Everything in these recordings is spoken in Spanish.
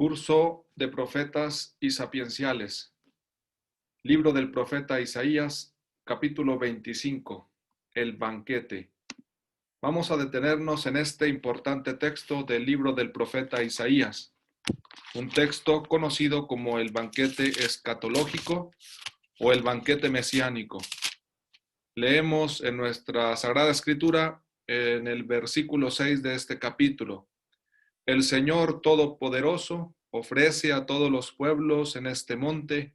Curso de Profetas y Sapienciales. Libro del profeta Isaías, capítulo 25. El banquete. Vamos a detenernos en este importante texto del libro del profeta Isaías, un texto conocido como el banquete escatológico o el banquete mesiánico. Leemos en nuestra Sagrada Escritura, en el versículo 6 de este capítulo: El Señor Todopoderoso ofrece a todos los pueblos en este monte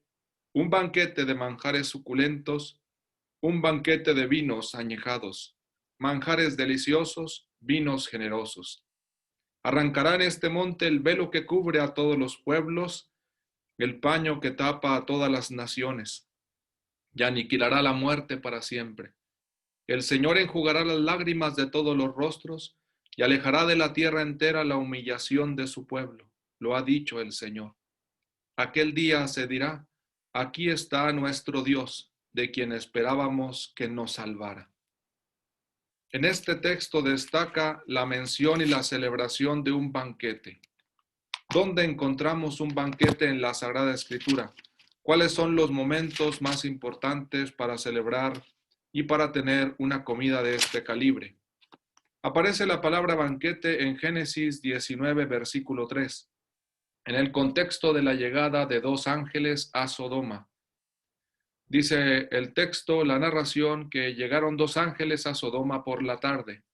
un banquete de manjares suculentos, un banquete de vinos añejados, manjares deliciosos, vinos generosos. Arrancará en este monte el velo que cubre a todos los pueblos, el paño que tapa a todas las naciones, y aniquilará la muerte para siempre. El Señor enjugará las lágrimas de todos los rostros y alejará de la tierra entera la humillación de su pueblo. Lo ha dicho el Señor. Aquel día se dirá: aquí está nuestro Dios, de quien esperábamos que nos salvara. En este texto destaca la mención y la celebración de un banquete. ¿Dónde encontramos un banquete en la Sagrada Escritura? ¿Cuáles son los momentos más importantes para celebrar y para tener una comida de este calibre? Aparece la palabra banquete en Génesis 19, versículo 3, en el contexto de la llegada de dos ángeles a Sodoma. Dice el texto, la narración, que llegaron dos ángeles a Sodoma por la tarde.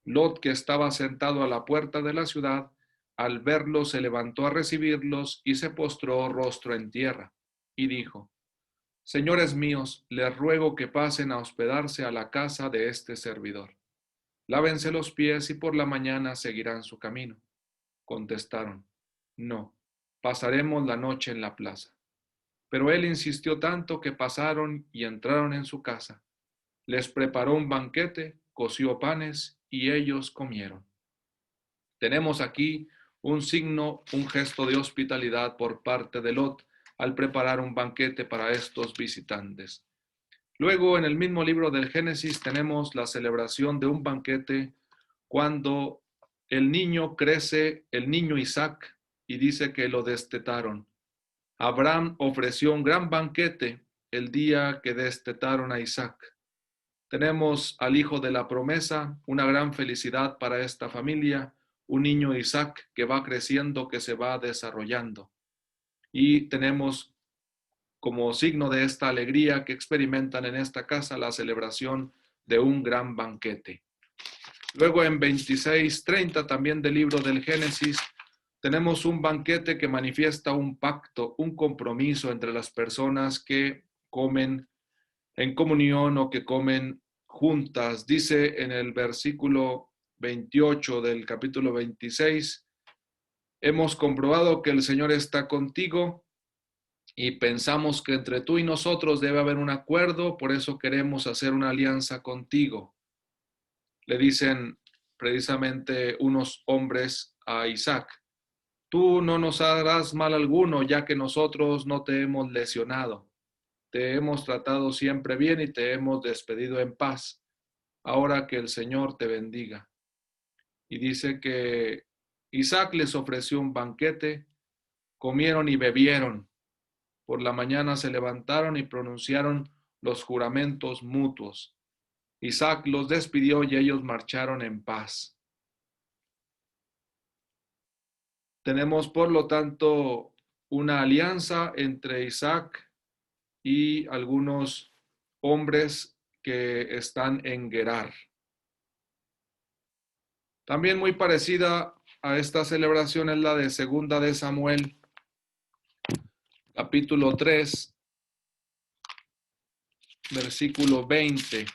Lot, que estaba sentado a la puerta de la ciudad, al verlos se levantó a recibirlos y se postró rostro en tierra, y dijo: Señores míos, les ruego que pasen a hospedarse a la casa de este servidor. Lávense los pies y por la mañana seguirán su camino. Contestaron: No, pasaremos la noche en la plaza. Pero él insistió tanto que pasaron y entraron en su casa. Les preparó un banquete, coció panes y ellos comieron. Tenemos aquí un signo, un gesto de hospitalidad por parte de Lot al preparar un banquete para estos visitantes. Luego, en el mismo libro del Génesis, tenemos la celebración de un banquete cuando el niño crece, el niño Isaac, y dice que lo destetaron. Abraham ofreció un gran banquete el día que destetaron a Isaac. Tenemos al hijo de la promesa, una gran felicidad para esta familia, un niño Isaac que va creciendo, que se va desarrollando. Y tenemos como signo de esta alegría que experimentan en esta casa la celebración de un gran banquete. Luego en 26:30 también del libro del Génesis tenemos un banquete que manifiesta un pacto, un compromiso entre las personas que comen en comunión o que comen juntas. Dice en el versículo 28 del capítulo 26, hemos comprobado que el Señor está contigo y pensamos que entre tú y nosotros debe haber un acuerdo, por eso queremos hacer una alianza contigo. Le dicen precisamente unos hombres a Isaac: tú no nos harás mal alguno, ya que nosotros no te hemos lesionado. Te hemos tratado siempre bien y te hemos despedido en paz. Ahora que el Señor te bendiga. Y dice que Isaac les ofreció un banquete, comieron y bebieron. Por la mañana se levantaron y pronunciaron los juramentos mutuos. Isaac los despidió y ellos marcharon en paz. Tenemos, por lo tanto, una alianza entre Isaac y algunos hombres que están en Gerar. También muy parecida a esta celebración es la de Segunda de Samuel, capítulo 3, versículo 20.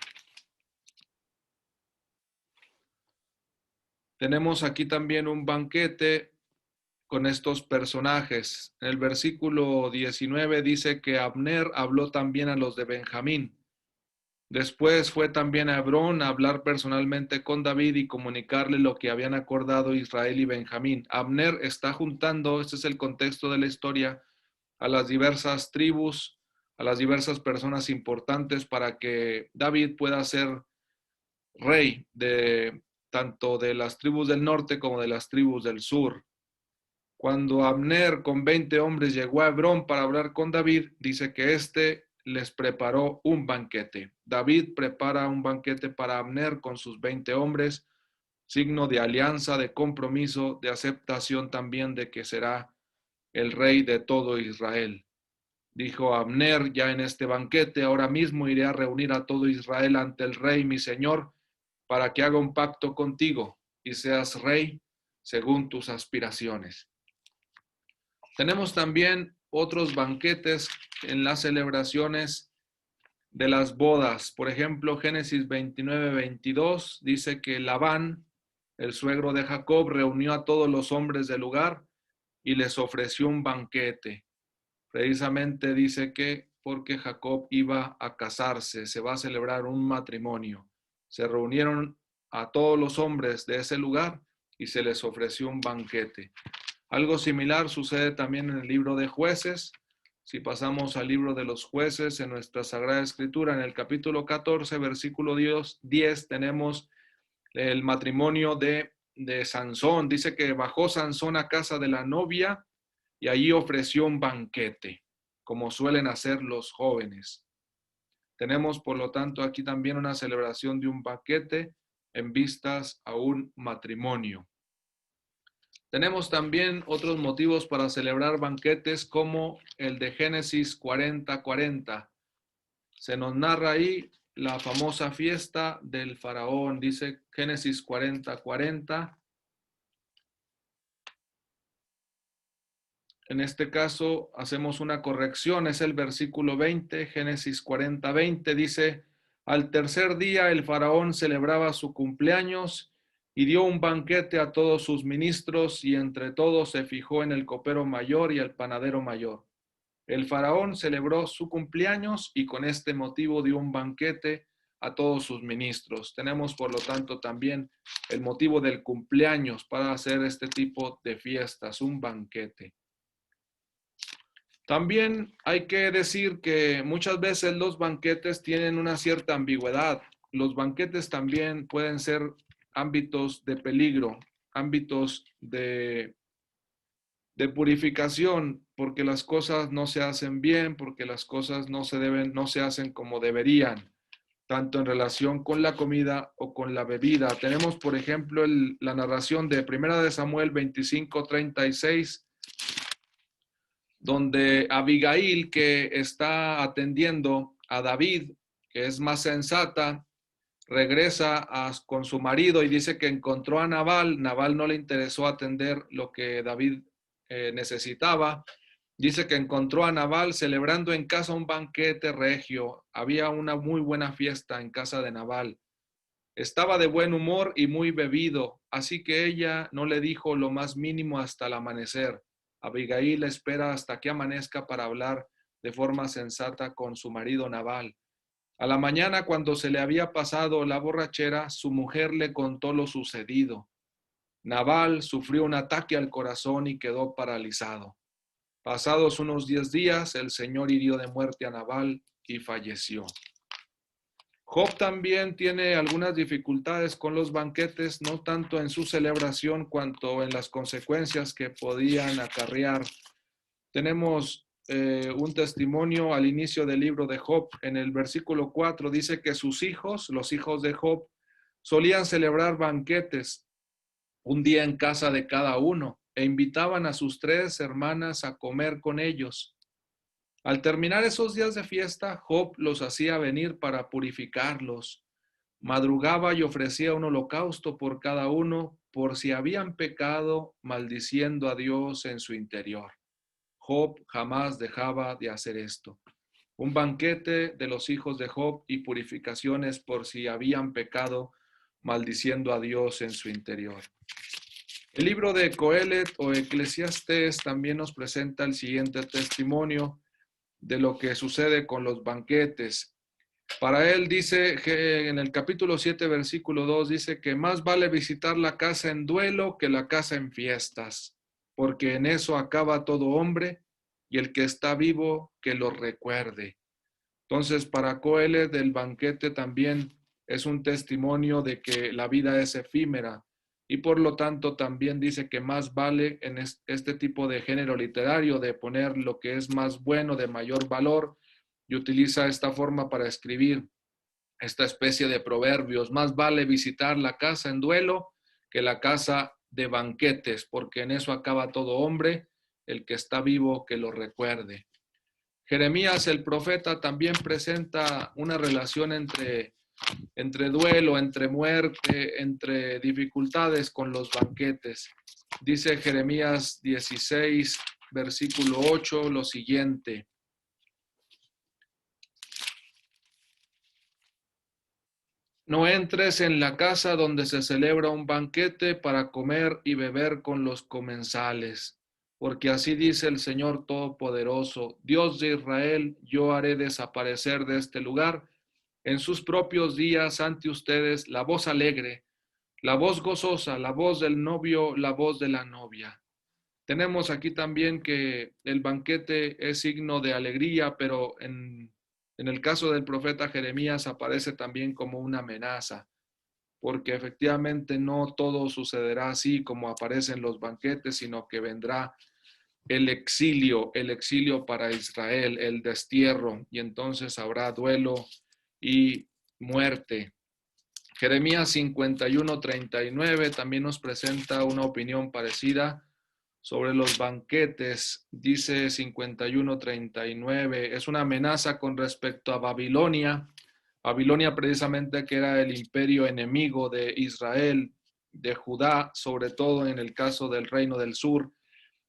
Tenemos aquí también un banquete con estos personajes. En el versículo 19 dice que Abner habló también a los de Benjamín. Después fue también a Hebrón a hablar personalmente con David y comunicarle lo que habían acordado Israel y Benjamín. Abner está juntando, este es el contexto de la historia, a las diversas tribus, a las diversas personas importantes para que David pueda ser rey de tanto de las tribus del norte como de las tribus del sur. Cuando Abner con 20 hombres llegó a Hebrón para hablar con David, dice que éste les preparó un banquete. David prepara un banquete para Abner con sus 20 hombres, signo de alianza, de compromiso, de aceptación también de que será el rey de todo Israel. Dijo Abner ya en este banquete: ahora mismo iré a reunir a todo Israel ante el rey mi señor, para que haga un pacto contigo y seas rey según tus aspiraciones. Tenemos también otros banquetes en las celebraciones de las bodas. Por ejemplo, Génesis 29-22 dice que Labán, el suegro de Jacob, reunió a todos los hombres del lugar y les ofreció un banquete. Precisamente dice que porque Jacob iba a casarse, se va a celebrar un matrimonio. Se reunieron a todos los hombres de ese lugar y se les ofreció un banquete. Algo similar sucede también en el libro de Jueces. Si pasamos al libro de los Jueces en nuestra Sagrada Escritura, en el capítulo 14, versículo 10, tenemos el matrimonio de Sansón. Dice que bajó Sansón a casa de la novia y allí ofreció un banquete, como suelen hacer los jóvenes. Tenemos, por lo tanto, aquí también una celebración de un banquete en vistas a un matrimonio. Tenemos también otros motivos para celebrar banquetes, como el de Génesis 40:40. Se nos narra ahí la famosa fiesta del faraón. Dice Génesis 40:40. En este caso hacemos una corrección, es el versículo 20, Génesis 40:20, dice: al tercer día el faraón celebraba su cumpleaños y dio un banquete a todos sus ministros, y entre todos se fijó en el copero mayor y el panadero mayor. El faraón celebró su cumpleaños y con este motivo dio un banquete a todos sus ministros. Tenemos, por lo tanto, también el motivo del cumpleaños para hacer este tipo de fiestas, un banquete. También hay que decir que muchas veces los banquetes tienen una cierta ambigüedad. Los banquetes también pueden ser ámbitos de peligro, ámbitos de purificación, porque las cosas no se hacen bien, porque las cosas no se hacen como deberían, tanto en relación con la comida o con la bebida. Tenemos, por ejemplo, la narración de 1 Samuel 25:36, donde Abigail, que está atendiendo a David, que es más sensata, regresa con su marido y dice que encontró a Nabal. Nabal no le interesó atender lo que David necesitaba. Dice que encontró a Nabal celebrando en casa un banquete regio. Había una muy buena fiesta en casa de Nabal. Estaba de buen humor y muy bebido, así que ella no le dijo lo más mínimo hasta el amanecer. Abigail espera hasta que amanezca para hablar de forma sensata con su marido Nabal. A la mañana, cuando se le había pasado la borrachera, su mujer le contó lo sucedido. Nabal sufrió un ataque al corazón y quedó paralizado. Pasados unos 10 días, el Señor hirió de muerte a Nabal y falleció. Job también tiene algunas dificultades con los banquetes, no tanto en su celebración cuanto en las consecuencias que podían acarrear. Tenemos un testimonio al inicio del libro de Job. En el versículo 4 dice que sus hijos, los hijos de Job, solían celebrar banquetes un día en casa de cada uno e invitaban a sus 3 hermanas a comer con ellos. Al terminar esos días de fiesta, Job los hacía venir para purificarlos. Madrugaba y ofrecía un holocausto por cada uno, por si habían pecado, maldiciendo a Dios en su interior. Job jamás dejaba de hacer esto. Un banquete de los hijos de Job y purificaciones por si habían pecado, maldiciendo a Dios en su interior. El libro de Coelet o Eclesiastés también nos presenta el siguiente testimonio de lo que sucede con los banquetes. Para él dice que en el capítulo 7, versículo 2, dice que más vale visitar la casa en duelo que la casa en fiestas, porque en eso acaba todo hombre, y el que está vivo que lo recuerde. Entonces, para Coelet, el banquete también es un testimonio de que la vida es efímera y por lo tanto también dice que más vale en este tipo de género literario de poner lo que es más bueno, de mayor valor, y utiliza esta forma para escribir esta especie de proverbios. Más vale visitar la casa en duelo que la casa de banquetes, porque en eso acaba todo hombre, el que está vivo que lo recuerde. Jeremías el profeta también presenta una relación entre duelo, entre muerte, entre dificultades con los banquetes. Dice Jeremías 16, versículo 8, lo siguiente: no entres en la casa donde se celebra un banquete para comer y beber con los comensales, porque así dice el Señor Todopoderoso, Dios de Israel: yo haré desaparecer de este lugar en sus propios días ante ustedes la voz alegre, la voz gozosa, la voz del novio, la voz de la novia. Tenemos aquí también que el banquete es signo de alegría, pero en el caso del profeta Jeremías aparece también como una amenaza, porque efectivamente no todo sucederá así como aparecen los banquetes, sino que vendrá el exilio para Israel, el destierro, y entonces habrá duelo y muerte. Jeremías 51:39 también nos presenta una opinión parecida sobre los banquetes. Dice 51:39, es una amenaza con respecto a Babilonia. Babilonia precisamente, que era el imperio enemigo de Israel, de Judá, sobre todo en el caso del reino del sur.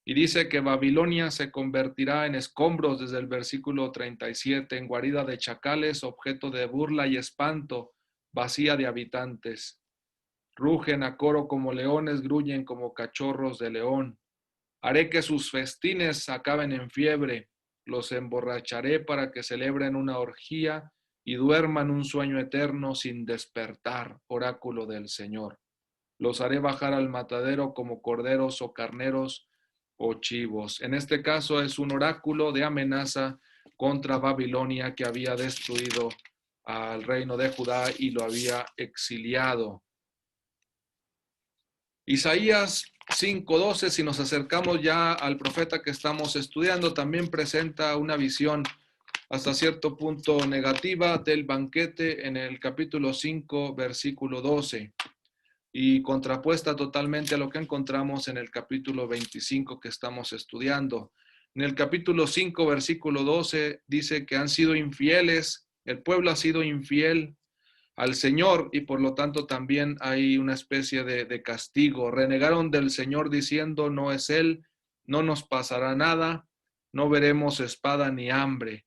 Y dice que Babilonia se convertirá en escombros desde el versículo 37, en guarida de chacales, objeto de burla y espanto, vacía de habitantes. Rugen a coro como leones, gruñen como cachorros de león. Haré que sus festines acaben en fiebre, los emborracharé para que celebren una orgía y duerman un sueño eterno sin despertar, oráculo del Señor. Los haré bajar al matadero como corderos o carneros o chivos. En este caso es un oráculo de amenaza contra Babilonia, que había destruido al reino de Judá y lo había exiliado. Isaías 5:12, si nos acercamos ya al profeta que estamos estudiando, también presenta una visión hasta cierto punto negativa del banquete en el capítulo 5, versículo 12, y contrapuesta totalmente a lo que encontramos en el capítulo 25 que estamos estudiando. En el capítulo 5, versículo 12, dice que han sido infieles, el pueblo ha sido infiel al Señor, y por lo tanto también hay una especie de castigo. Renegaron del Señor diciendo: no es Él, no nos pasará nada, no veremos espada ni hambre.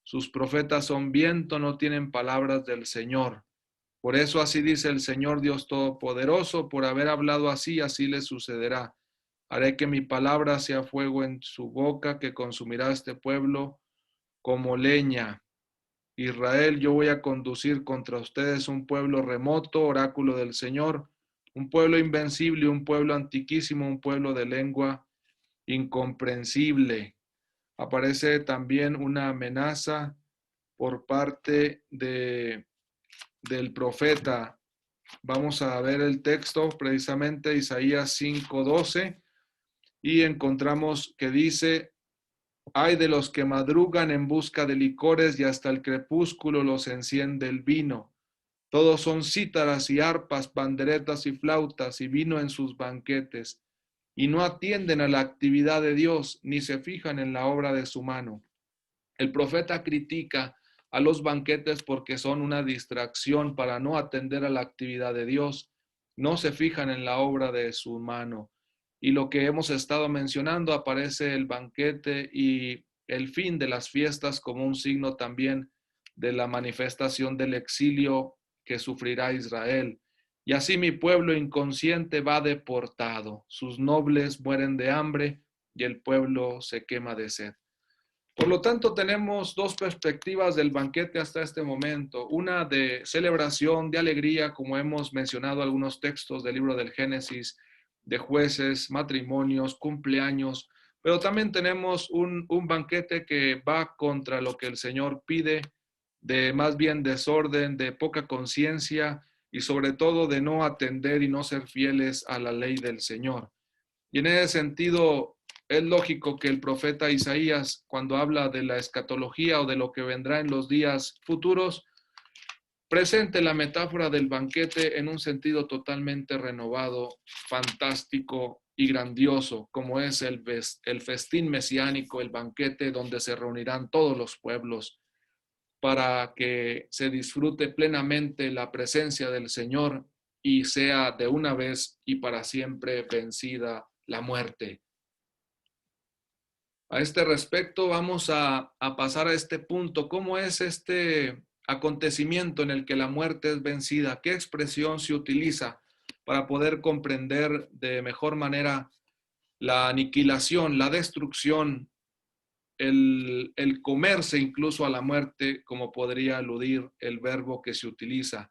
Sus profetas son viento, no tienen palabras del Señor. Por eso así dice el Señor Dios Todopoderoso: por haber hablado así, así les sucederá. Haré que mi palabra sea fuego en su boca, que consumirá a este pueblo como leña. Israel, yo voy a conducir contra ustedes un pueblo remoto, oráculo del Señor, un pueblo invencible, un pueblo antiquísimo, un pueblo de lengua incomprensible. Aparece también una amenaza por parte del profeta. Vamos a ver el texto, precisamente Isaías 5:12, y encontramos que dice: ay de los que madrugan en busca de licores y hasta el crepúsculo los enciende el vino. Todos son cítaras y arpas, panderetas y flautas y vino en sus banquetes. Y no atienden a la actividad de Dios, ni se fijan en la obra de su mano. El profeta critica a los banquetes porque son una distracción para no atender a la actividad de Dios. No se fijan en la obra de su mano. Y lo que hemos estado mencionando, aparece el banquete y el fin de las fiestas como un signo también de la manifestación del exilio que sufrirá Israel. Y así mi pueblo inconsciente va deportado, sus nobles mueren de hambre y el pueblo se quema de sed. Por lo tanto, tenemos dos perspectivas del banquete hasta este momento: una de celebración, de alegría, como hemos mencionado algunos textos del libro del Génesis, de jueces, matrimonios, cumpleaños, pero también tenemos un banquete que va contra lo que el Señor pide, de más bien desorden, de poca conciencia, y sobre todo de no atender y no ser fieles a la ley del Señor. Y en ese sentido, es lógico que el profeta Isaías, cuando habla de la escatología o de lo que vendrá en los días futuros, presente la metáfora del banquete en un sentido totalmente renovado, fantástico y grandioso, como es el festín mesiánico, el banquete donde se reunirán todos los pueblos para que se disfrute plenamente la presencia del Señor y sea de una vez y para siempre vencida la muerte. A este respecto vamos a pasar a este punto. ¿Cómo es este acontecimiento en el que la muerte es vencida? ¿Qué expresión se utiliza para poder comprender de mejor manera la aniquilación, la destrucción, el comerse incluso a la muerte, como podría aludir el verbo que se utiliza?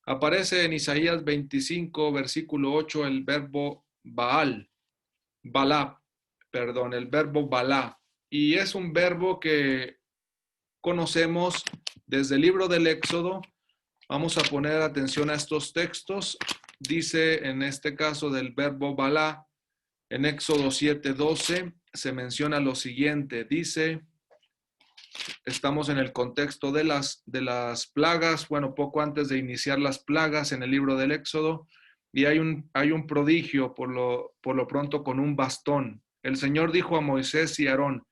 Aparece en Isaías 25, versículo 8, el verbo Balá, el verbo Balá. Y es un verbo que conocemos desde el libro del Éxodo. Vamos a poner atención a estos textos. Dice en este caso del verbo Balá, en Éxodo 7:12, se menciona lo siguiente. Dice, estamos en el contexto de las plagas, bueno, poco antes de iniciar las plagas en el libro del Éxodo, y hay un prodigio por lo pronto con un bastón. El Señor dijo a Moisés y Aarón,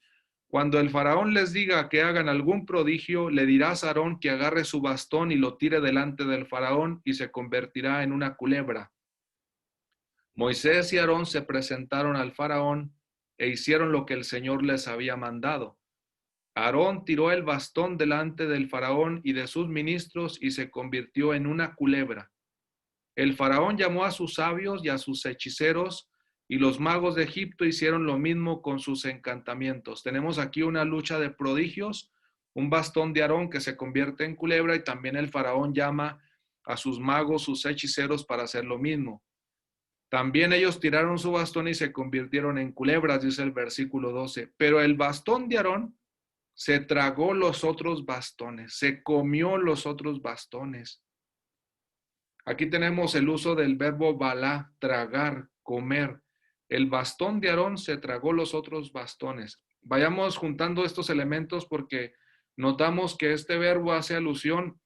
cuando el faraón les diga que hagan algún prodigio, le dirás a Aarón que agarre su bastón y lo tire delante del faraón y se convertirá en una culebra. Moisés y Aarón se presentaron al faraón e hicieron lo que el Señor les había mandado. Aarón tiró el bastón delante del faraón y de sus ministros y se convirtió en una culebra. El faraón llamó a sus sabios y a sus hechiceros y los magos de Egipto hicieron lo mismo con sus encantamientos. Tenemos aquí una lucha de prodigios, un bastón de Aarón que se convierte en culebra y también el faraón llama a sus magos, sus hechiceros para hacer lo mismo. También ellos tiraron su bastón y se convirtieron en culebras, dice el versículo 12. Pero el bastón de Aarón se tragó los otros bastones, se comió los otros bastones. Aquí tenemos el uso del verbo balá, tragar, comer. El bastón de Aarón se tragó los otros bastones. Vayamos juntando estos elementos porque notamos que este verbo hace alusión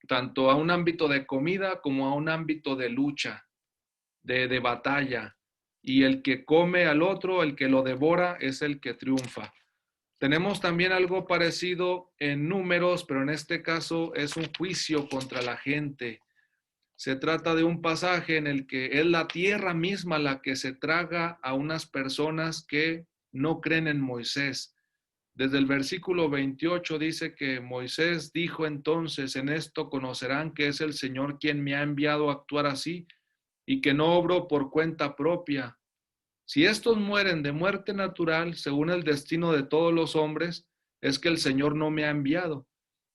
tanto a un ámbito de comida como a un ámbito de lucha, de batalla. Y el que come al otro, el que lo devora, es el que triunfa. Tenemos también algo parecido en Números, pero en este caso es un juicio contra la gente. Se trata de un pasaje en el que es la tierra misma la que se traga a unas personas que no creen en Moisés. Desde el versículo 28 dice que Moisés dijo entonces, en esto conocerán que es el Señor quien me ha enviado a actuar así y que no obro por cuenta propia. Si estos mueren de muerte natural, según el destino de todos los hombres, es que el Señor no me ha enviado.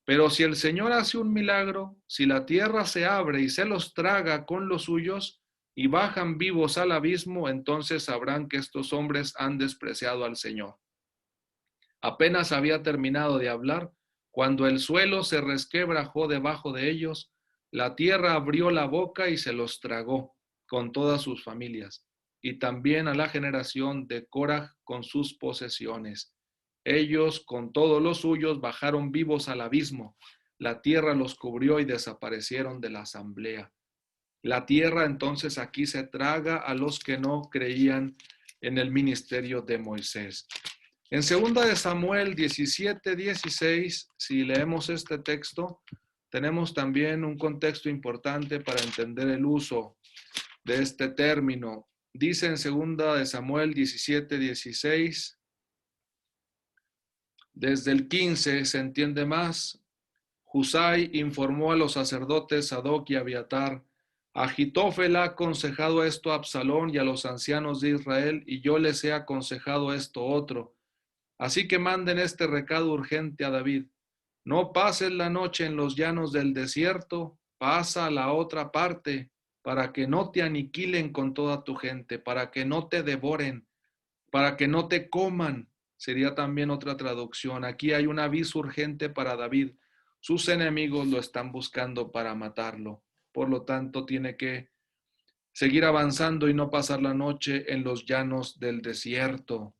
Pero si el Señor hace un milagro, si la tierra se abre y se los traga con los suyos y bajan vivos al abismo, entonces sabrán que estos hombres han despreciado al Señor. Apenas había terminado de hablar, cuando el suelo se resquebrajó debajo de ellos, la tierra abrió la boca y se los tragó con todas sus familias, y también a la generación de Coraj con sus posesiones. Ellos con todos los suyos bajaron vivos al abismo, la tierra los cubrió y desaparecieron de la asamblea. La tierra entonces aquí se traga a los que no creían en el ministerio de Moisés. En 2 de Samuel 17:16, si leemos este texto, tenemos también un contexto importante para entender el uso de este término. Dice en 2 de Samuel 17:16, desde el 15 se entiende más. Husai informó a los sacerdotes Sadoc y Abiatar, Agitofel ha aconsejado esto a Absalón y a los ancianos de Israel, y yo les he aconsejado esto otro. Así que manden este recado urgente a David. No pases la noche en los llanos del desierto, pasa a la otra parte, para que no te aniquilen con toda tu gente, para que no te devoren, para que no te coman. Sería también otra traducción. Aquí hay un aviso urgente para David. Sus enemigos lo están buscando para matarlo. por lo tanto tiene que seguir avanzando y no pasar la noche en los llanos del desierto.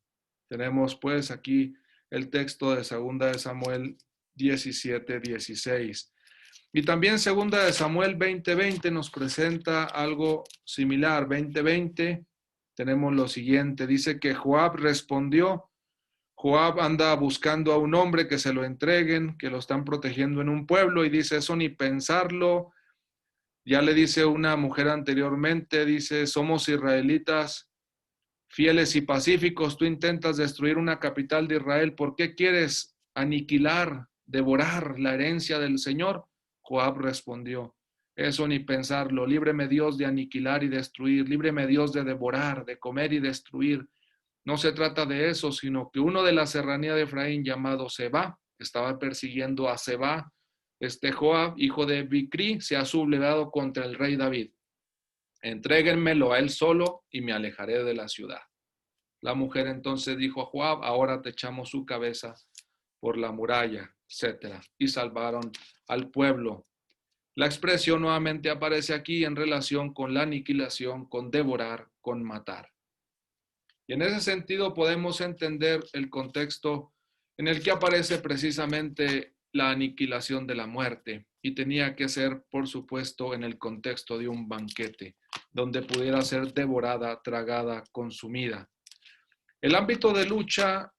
Tenemos pues aquí el texto de 2 de Samuel 17:16. Y también 2 de Samuel 20:20 nos presenta algo similar. 20:20 tenemos lo siguiente, dice que Joab respondió. Joab anda buscando a un hombre que se lo entreguen, que lo están protegiendo en un pueblo, y dice, eso ni pensarlo. Ya le dice una mujer anteriormente, dice, somos israelitas fieles y pacíficos, tú intentas destruir una capital de Israel, ¿por qué quieres aniquilar, devorar la herencia del Señor? Joab respondió, eso ni pensarlo, líbreme Dios de aniquilar y destruir, líbreme Dios de devorar, de comer y destruir. No se trata de eso, sino que uno de la serranía de Efraín llamado Seba, estaba persiguiendo a Seba, Joab, hijo de Bicri, se ha sublevado contra el rey David. Entréguenmelo a él solo y me alejaré de la ciudad. La mujer entonces dijo a Joab, ahora te echamos su cabeza por la muralla, etc. Y salvaron al pueblo. La expresión nuevamente aparece aquí en relación con la aniquilación, con devorar, con matar. Y en ese sentido podemos entender el contexto en el que aparece precisamente la aniquilación de la muerte, y tenía que ser, por supuesto, en el contexto de un banquete, donde pudiera ser devorada, tragada, consumida. El ámbito de lucha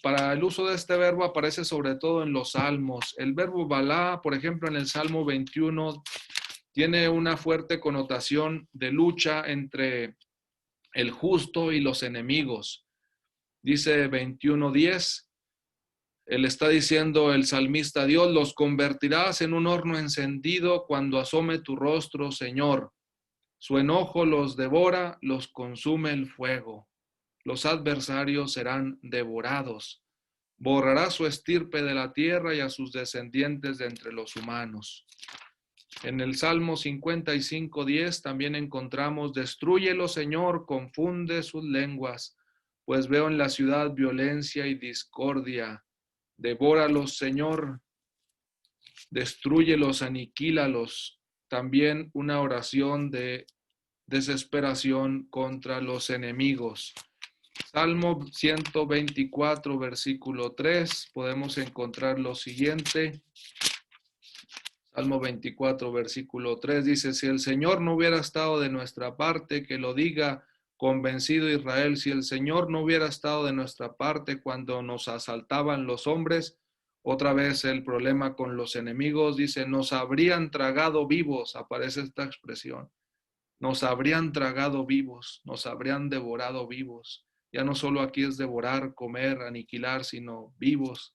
para el uso de este verbo aparece sobre todo en los salmos. El verbo balá, por ejemplo, en el Salmo 21, tiene una fuerte connotación de lucha entre el justo y los enemigos. Dice 21:10, él está diciendo el salmista, Dios, los convertirás en un horno encendido cuando asome tu rostro, Señor. Su enojo los devora, los consume el fuego. Los adversarios serán devorados. Borrará su estirpe de la tierra y a sus descendientes de entre los humanos. En el Salmo 55:10 también encontramos, destrúyelo, Señor, confunde sus lenguas, pues veo en la ciudad violencia y discordia. Devóralos, Señor, destrúyelos, aniquílalos. También una oración de desesperación contra los enemigos. Salmo 124, versículo 3, podemos encontrar lo siguiente. Salmo 24, versículo 3 dice, si el Señor no hubiera estado de nuestra parte, que lo diga convencido Israel, si el Señor no hubiera estado de nuestra parte cuando nos asaltaban los hombres, otra vez el problema con los enemigos, dice, nos habrían tragado vivos, aparece esta expresión, nos habrían tragado vivos, nos habrían devorado vivos. Ya no solo aquí es devorar, comer, aniquilar, sino vivos.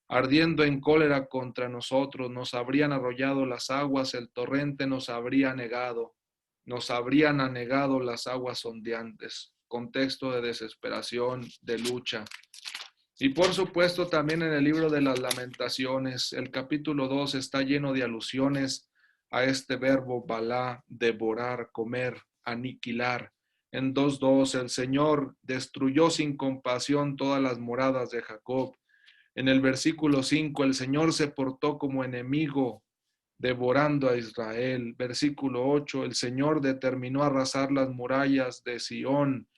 Ardiendo en cólera contra nosotros, nos habrían arrollado las aguas, el torrente nos habría anegado, nos habrían anegado las aguas ondeantes. Contexto de desesperación, de lucha. Y por supuesto también en el libro de las Lamentaciones, el capítulo 2 está lleno de alusiones a este verbo balá, devorar, comer, aniquilar. En 2:2 el Señor destruyó sin compasión todas las moradas de Jacob. En el versículo 5, el Señor se portó como enemigo, devorando a Israel. Versículo 8, el Señor determinó arrasar las murallas de Sión,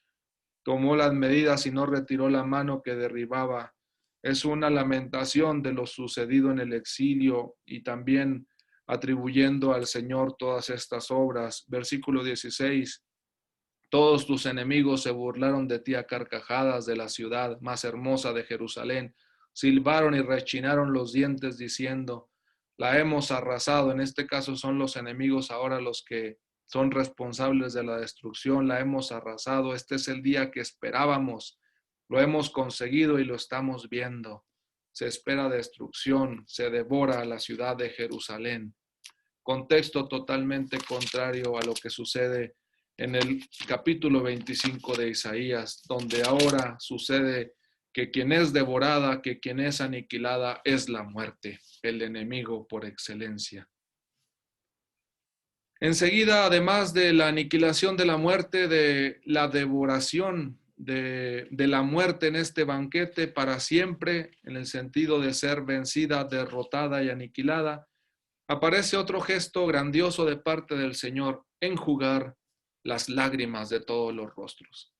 tomó las medidas y no retiró la mano que derribaba. Es una lamentación de lo sucedido en el exilio y también atribuyendo al Señor todas estas obras. Versículo 16, todos tus enemigos se burlaron de ti a carcajadas de la ciudad más hermosa de Jerusalén. Silbaron y rechinaron los dientes diciendo, la hemos arrasado. En este caso son los enemigos ahora los que son responsables de la destrucción. La hemos arrasado. Este es el día que esperábamos. Lo hemos conseguido y lo estamos viendo. Se espera destrucción. Se devora a la ciudad de Jerusalén. Contexto totalmente contrario a lo que sucede en el capítulo 25 de Isaías, donde ahora sucede que quien es devorada, que quien es aniquilada es la muerte, el enemigo por excelencia. Enseguida, además de la aniquilación de la muerte, de la devoración de la muerte en este banquete para siempre, en el sentido de ser vencida, derrotada y aniquilada, aparece otro gesto grandioso de parte del Señor: enjugar las lágrimas de todos los rostros.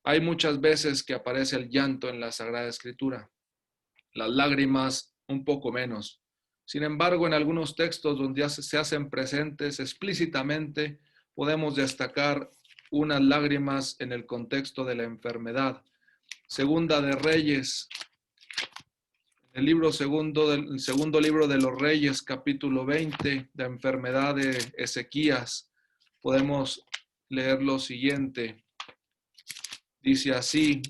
Hay muchas veces que aparece el llanto en la Sagrada Escritura, las lágrimas un poco menos. Sin embargo, en algunos textos donde se hacen presentes explícitamente, podemos destacar unas lágrimas en el contexto de la enfermedad. Segunda de Reyes, el segundo libro de los Reyes, capítulo 20, la enfermedad de Ezequías, podemos leer lo siguiente. Dice así: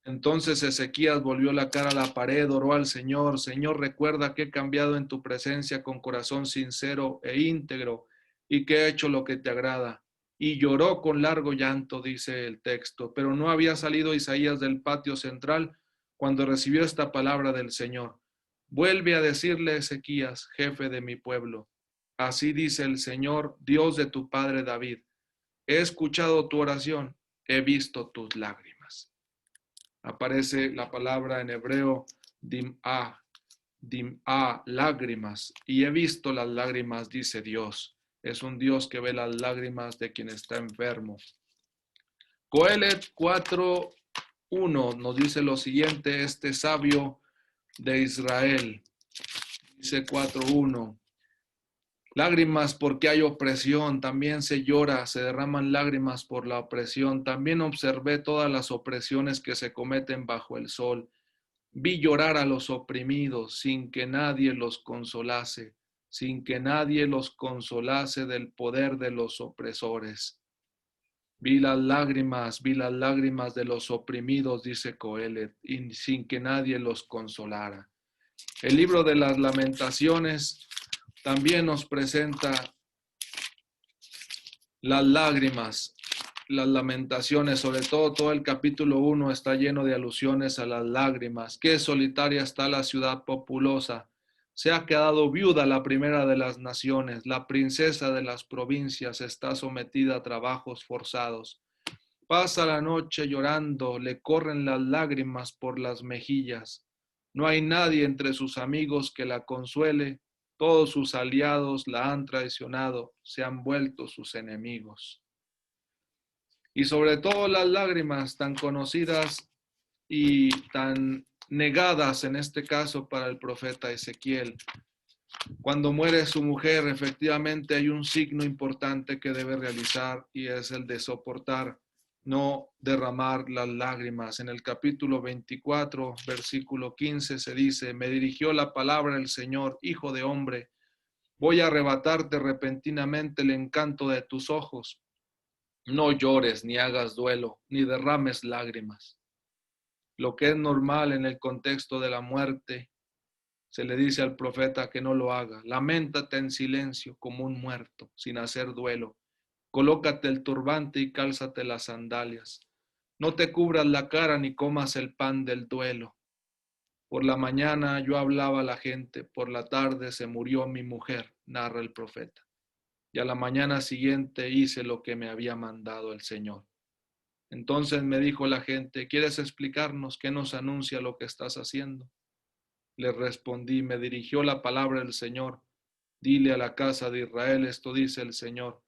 entonces Ezequías volvió la cara a la pared, oró al Señor: Señor, recuerda que he cambiado en tu presencia con corazón sincero e íntegro, y que he hecho lo que te agrada. Y lloró con largo llanto, dice el texto. Pero no había salido Isaías del patio central cuando recibió esta palabra del Señor: vuelve a decirle a Ezequías, jefe de mi pueblo: así dice el Señor, Dios de tu padre David: he escuchado tu oración, he visto tus lágrimas. Aparece la palabra en hebreo dim'ah, lágrimas, y he visto las lágrimas, dice Dios. Es un Dios que ve las lágrimas de quien está enfermo. Coelet 4:1 nos dice lo siguiente, este sabio de Israel. Dice 4:1: lágrimas porque hay opresión, también se llora, se derraman lágrimas por la opresión. También observé todas las opresiones que se cometen bajo el sol. Vi llorar a los oprimidos sin que nadie los consolase, sin que nadie los consolase del poder de los opresores. Vi las lágrimas de los oprimidos, dice Coelet, y sin que nadie los consolara. El libro de las Lamentaciones también nos presenta las lágrimas, las lamentaciones, sobre todo el capítulo 1 está lleno de alusiones a las lágrimas. Qué solitaria está la ciudad populosa. Se ha quedado viuda la primera de las naciones. La princesa de las provincias está sometida a trabajos forzados. Pasa la noche llorando, le corren las lágrimas por las mejillas. No hay nadie entre sus amigos que la consuele. Todos sus aliados la han traicionado, se han vuelto sus enemigos. Y sobre todo las lágrimas tan conocidas y tan negadas en este caso para el profeta Ezequiel. Cuando muere su mujer, efectivamente hay un signo importante que debe realizar, y es el de soportar, no derramar las lágrimas. En el capítulo 24, versículo 15 se dice: me dirigió la palabra del Señor: hijo de hombre, voy a arrebatarte repentinamente el encanto de tus ojos. No llores, ni hagas duelo, ni derrames lágrimas. Lo que es normal en el contexto de la muerte, se le dice al profeta que no lo haga. Laméntate en silencio como un muerto, sin hacer duelo. Colócate el turbante y cálzate las sandalias. No te cubras la cara ni comas el pan del duelo. Por la mañana yo hablaba a la gente, por la tarde se murió mi mujer, narra el profeta. Y a la mañana siguiente hice lo que me había mandado el Señor. Entonces me dijo la gente: ¿quieres explicarnos qué nos anuncia lo que estás haciendo? Le respondí: me dirigió la palabra del Señor: dile a la casa de Israel, esto dice el Señor: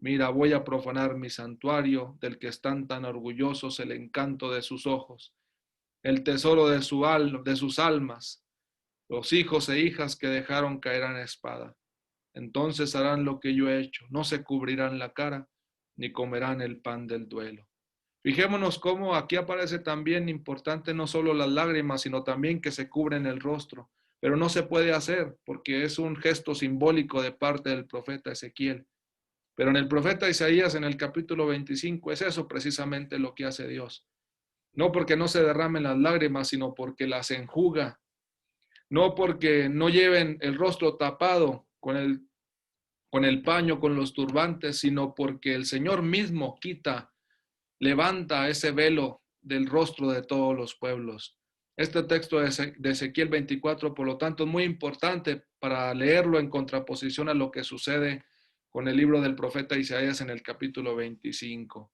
mira, voy a profanar mi santuario, del que están tan orgullosos el encanto de sus ojos, el tesoro de sus almas, los hijos e hijas que dejaron caer en espada. Entonces harán lo que yo he hecho, no se cubrirán la cara, ni comerán el pan del duelo. Fijémonos cómo aquí aparece también importante no solo las lágrimas, sino también que se cubren el rostro. Pero no se puede hacer porque es un gesto simbólico de parte del profeta Ezequiel. Pero en el profeta Isaías, en el capítulo 25, es eso precisamente lo que hace Dios. No porque no se derramen las lágrimas, sino porque las enjuga. No porque no lleven el rostro tapado con el paño, con los turbantes, sino porque el Señor mismo levanta ese velo del rostro de todos los pueblos. Este texto de Ezequiel 24, por lo tanto, es muy importante para leerlo en contraposición a lo que sucede con el libro del profeta Isaías en el capítulo 25.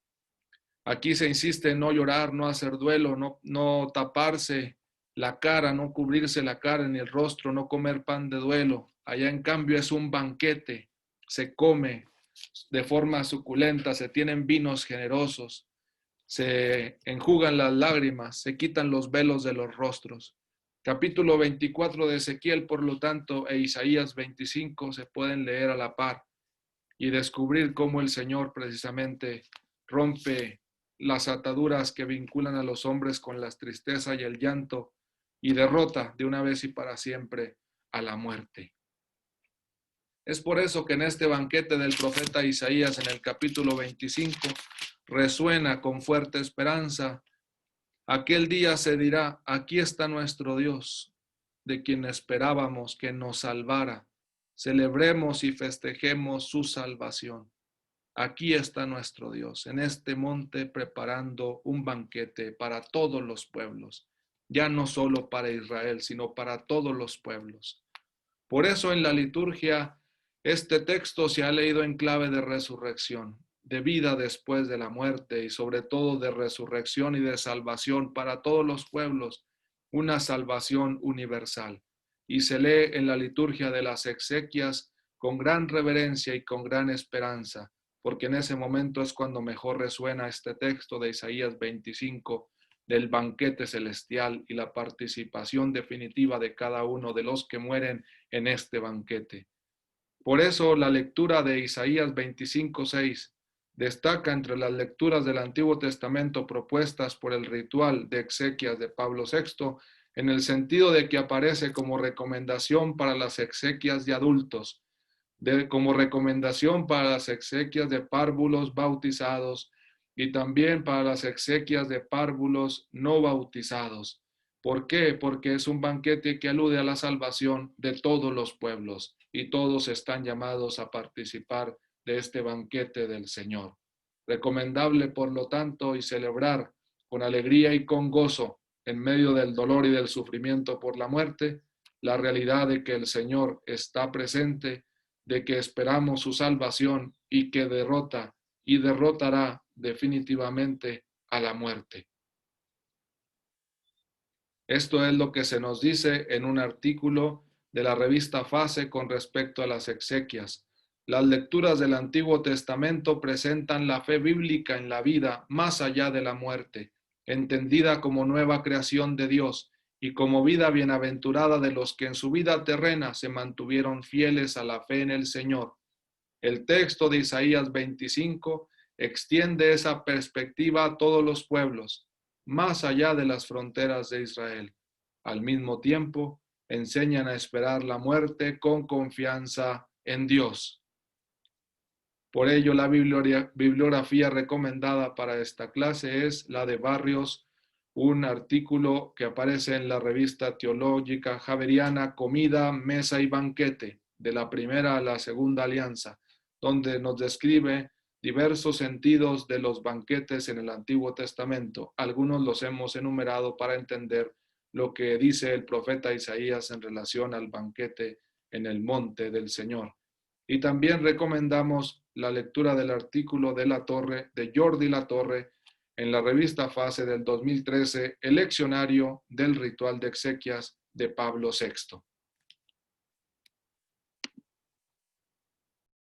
Aquí se insiste en no llorar, no hacer duelo, no taparse la cara, no cubrirse la cara ni el rostro, no comer pan de duelo, Allá en cambio es un banquete, se come de forma suculenta, se tienen vinos generosos, se enjugan las lágrimas, se quitan los velos de los rostros. Capítulo 24 de Ezequiel, por lo tanto, e Isaías 25 se pueden leer a la par y descubrir cómo el Señor precisamente rompe las ataduras que vinculan a los hombres con la tristeza y el llanto y derrota de una vez y para siempre a la muerte. Es por eso que en este banquete del profeta Isaías, en el capítulo 25, resuena con fuerte esperanza. Aquel día se dirá: aquí está nuestro Dios, de quien esperábamos que nos salvara. Celebremos y festejemos su salvación. Aquí está nuestro Dios, en este monte, preparando un banquete para todos los pueblos, ya no solo para Israel, sino para todos los pueblos. Por eso en la liturgia este texto se ha leído en clave de resurrección, de vida después de la muerte y sobre todo de resurrección y de salvación para todos los pueblos, una salvación universal. Y se lee en la liturgia de las exequias con gran reverencia y con gran esperanza, porque en ese momento es cuando mejor resuena este texto de Isaías 25, del banquete celestial y la participación definitiva de cada uno de los que mueren en este banquete. Por eso la lectura de Isaías 25:6 destaca entre las lecturas del Antiguo Testamento propuestas por el ritual de exequias de Pablo VI, en el sentido de que aparece como recomendación para las exequias de adultos, como recomendación para las exequias de párvulos bautizados y también para las exequias de párvulos no bautizados. ¿Por qué? Porque es un banquete que alude a la salvación de todos los pueblos y todos están llamados a participar de este banquete del Señor. Recomendable, por lo tanto, y celebrar con alegría y con gozo en medio del dolor y del sufrimiento por la muerte, la realidad de que el Señor está presente, de que esperamos su salvación y que derrota y derrotará definitivamente a la muerte. Esto es lo que se nos dice en un artículo de la revista Fase con respecto a las exequias. Las lecturas del Antiguo Testamento presentan la fe bíblica en la vida más allá de la muerte, entendida como nueva creación de Dios y como vida bienaventurada de los que en su vida terrena se mantuvieron fieles a la fe en el Señor. El texto de Isaías 25 extiende esa perspectiva a todos los pueblos, más allá de las fronteras de Israel. Al mismo tiempo, enseñan a esperar la muerte con confianza en Dios. Por ello, la bibliografía recomendada para esta clase es la de Barrios, un artículo que aparece en la revista teológica javeriana Comida, Mesa y Banquete, de la Primera a la Segunda Alianza, donde nos describe diversos sentidos de los banquetes en el Antiguo Testamento. Algunos los hemos enumerado para entender lo que dice el profeta Isaías en relación al banquete en el monte del Señor. Y también recomendamos la lectura del artículo de Jordi Latorre, en la revista Fase del 2013, El leccionario del ritual de exequias de Pablo VI.